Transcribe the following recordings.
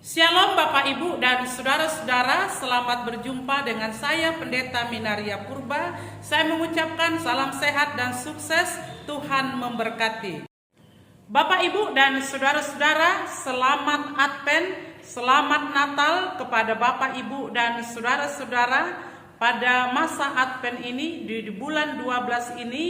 Shalom Bapak Ibu dan Saudara-saudara, selamat berjumpa dengan saya Pendeta Minaria Purba. Saya mengucapkan salam sehat dan sukses, Tuhan memberkati. Bapak Ibu dan Saudara-saudara, selamat Advent, selamat Natal kepada Bapak Ibu dan Saudara-saudara. Pada masa Advent ini, di bulan 12 ini,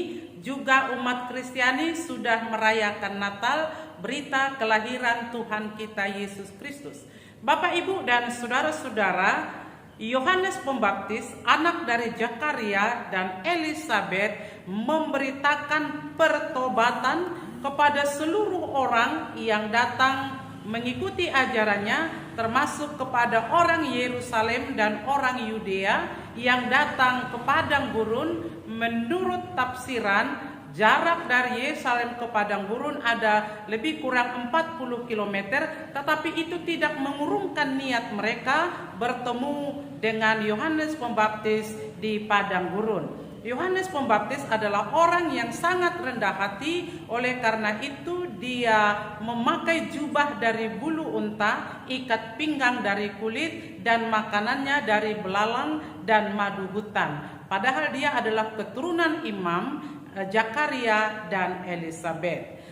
juga umat Kristiani sudah merayakan Natal, berita kelahiran Tuhan kita Yesus Kristus. Bapak Ibu dan Saudara-saudara, Yohanes Pembaptis, anak dari Zakaria dan Elisabet, memberitakan pertobatan kepada seluruh orang yang datang mengikuti ajarannya, termasuk kepada orang Yerusalem dan orang Yudea yang datang ke padang gurun. Menurut tafsiran, jarak dari Yerusalem ke padang gurun ada lebih kurang 40 km, tetapi itu tidak mengurungkan niat mereka bertemu dengan Yohanes Pembaptis di padang gurun. Yohanes Pembaptis adalah orang yang sangat rendah hati, oleh karena itu dia memakai jubah dari bulu unta, ikat pinggang dari kulit, dan makanannya dari belalang dan madu hutan. Padahal dia adalah keturunan Imam Zakaria dan Elisabet.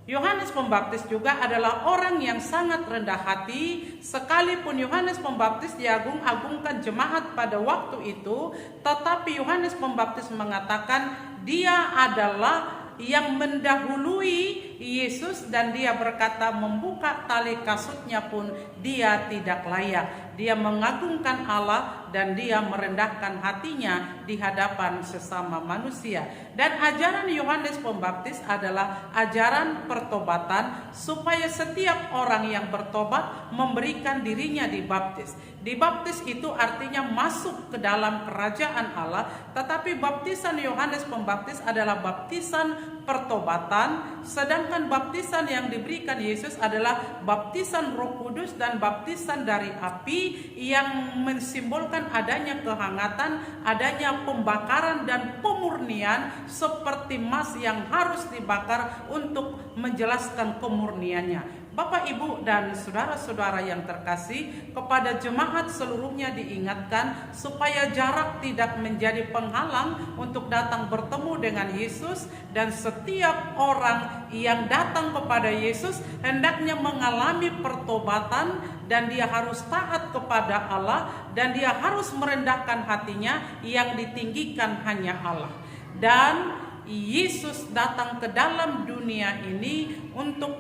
Yohanes Pembaptis juga adalah orang yang sangat rendah hati. Sekalipun Yohanes Pembaptis diagung-agungkan jemaat pada waktu itu, tetapi Yohanes Pembaptis mengatakan dia adalah yang mendahului Yesus, dan dia berkata membuka tali kasutnya pun dia tidak layak. Dia mengagungkan Allah dan dia merendahkan hatinya di hadapan sesama manusia. Dan ajaran Yohanes Pembaptis adalah ajaran pertobatan, supaya setiap orang yang bertobat memberikan dirinya dibaptis. Dibaptis itu artinya masuk ke dalam kerajaan Allah, tetapi baptisan Yohanes Pembaptis adalah baptisan pertobatan, sedangkan baptisan yang diberikan Yesus adalah baptisan Roh Kudus dan baptisan dari api, yang mensimbolkan adanya kehangatan, adanya pembakaran dan pemurnian, seperti emas yang harus dibakar untuk menjelaskan kemurniannya. Bapak, Ibu, dan saudara-saudara yang terkasih, kepada jemaat seluruhnya diingatkan supaya jarak tidak menjadi penghalang untuk datang bertemu dengan Yesus, dan setiap orang yang datang kepada Yesus hendaknya mengalami pertobatan, dan dia harus taat kepada Allah, dan dia harus merendahkan hatinya, yang ditinggikan hanya Allah. Dan Yesus datang ke dalam dunia ini untuk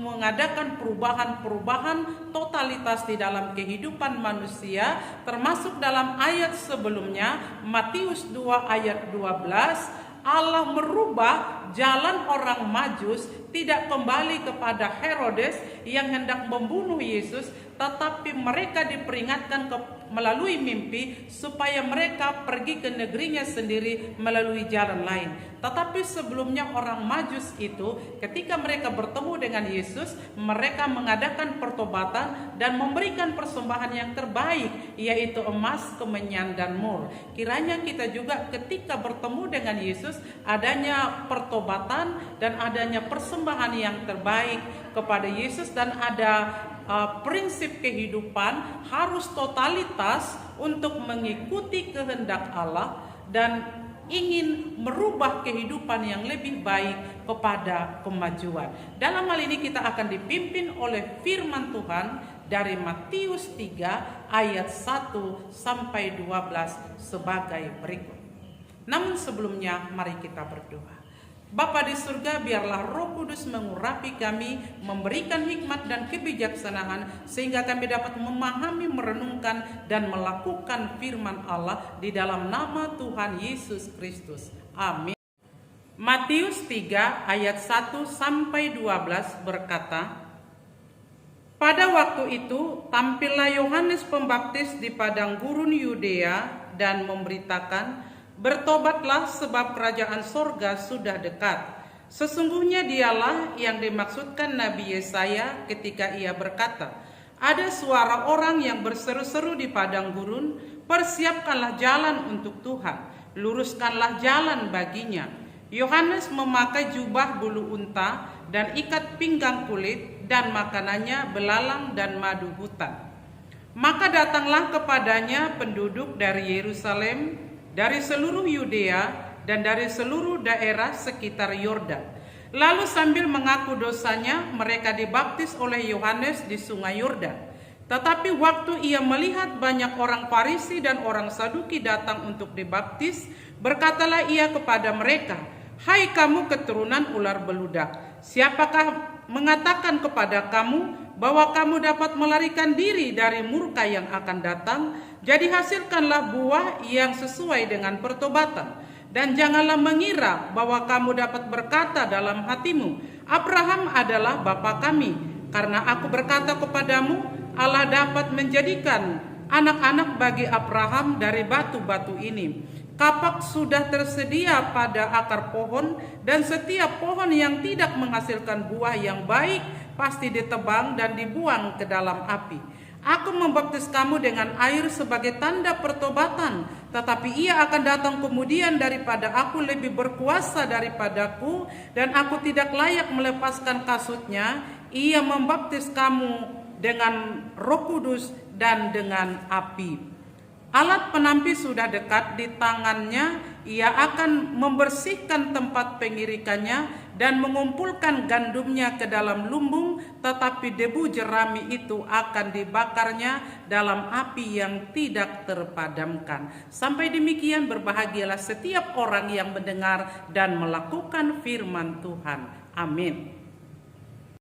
mengadakan perubahan-perubahan totalitas di dalam kehidupan manusia, termasuk dalam ayat sebelumnya, Matius 2 ayat 12, Allah merubah jalan orang Majus, tidak kembali kepada Herodes yang hendak membunuh Yesus, tetapi mereka diperingatkan melalui mimpi supaya mereka pergi ke negerinya sendiri melalui jalan lain. Tetapi sebelumnya orang Majus itu, ketika mereka bertemu dengan Yesus, mereka mengadakan pertobatan dan memberikan persembahan yang terbaik, yaitu emas, kemenyan, dan mur. Kiranya kita juga ketika bertemu dengan Yesus, adanya pertobatan dan adanya persembahan yang terbaik kepada Yesus, dan ada prinsip kehidupan harus totalitas untuk mengikuti kehendak Allah dan ingin merubah kehidupan yang lebih baik kepada kemajuan. Dalam hal ini kita akan dipimpin oleh firman Tuhan dari Matius 3 ayat 1 sampai 12 sebagai berikut. Namun sebelumnya mari kita berdoa. Bapa di surga, biarlah Roh Kudus mengurapi kami, memberikan hikmat dan kebijaksanaan, sehingga kami dapat memahami, merenungkan, dan melakukan firman Allah di dalam nama Tuhan Yesus Kristus. Amin. Matius 3 ayat 1 sampai 12 berkata, pada waktu itu tampillah Yohanes Pembaptis di padang gurun Yudea dan memberitakan, bertobatlah sebab kerajaan sorga sudah dekat. Sesungguhnya dialah yang dimaksudkan Nabi Yesaya ketika ia berkata, ada suara orang yang berseru-seru di padang gurun, persiapkanlah jalan untuk Tuhan, luruskanlah jalan baginya. Yohanes memakai jubah bulu unta dan ikat pinggang kulit, dan makanannya belalang dan madu hutan. Maka datanglah kepadanya penduduk dari Yerusalem, dari seluruh Yudea, dan dari seluruh daerah sekitar Yordan. Lalu sambil mengaku dosanya, mereka dibaptis oleh Yohanes di sungai Yordan. Tetapi waktu ia melihat banyak orang Farisi dan orang Saduki datang untuk dibaptis, berkatalah ia kepada mereka, "Hai kamu keturunan ular beludak, siapakah mengatakan kepada kamu bahwa kamu dapat melarikan diri dari murka yang akan datang? Jadi hasilkanlah buah yang sesuai dengan pertobatan. Dan janganlah mengira bahwa kamu dapat berkata dalam hatimu, Abraham adalah bapa kami. Karena aku berkata kepadamu, Allah dapat menjadikan anak-anak bagi Abraham dari batu-batu ini. Kapak sudah tersedia pada akar pohon, dan setiap pohon yang tidak menghasilkan buah yang baik pasti ditebang dan dibuang ke dalam api. Aku membaptis kamu dengan air sebagai tanda pertobatan, tetapi ia akan datang kemudian daripada aku lebih berkuasa daripadaku, dan aku tidak layak melepaskan kasutnya. Ia membaptis kamu dengan Roh Kudus dan dengan api. Alat penampi sudah dekat di tangannya, ia akan membersihkan tempat pengirikannya dan mengumpulkan gandumnya ke dalam lumbung, tetapi debu jerami itu akan dibakarnya dalam api yang tidak terpadamkan. Sampai demikian berbahagialah setiap orang yang mendengar dan melakukan firman Tuhan. Amin.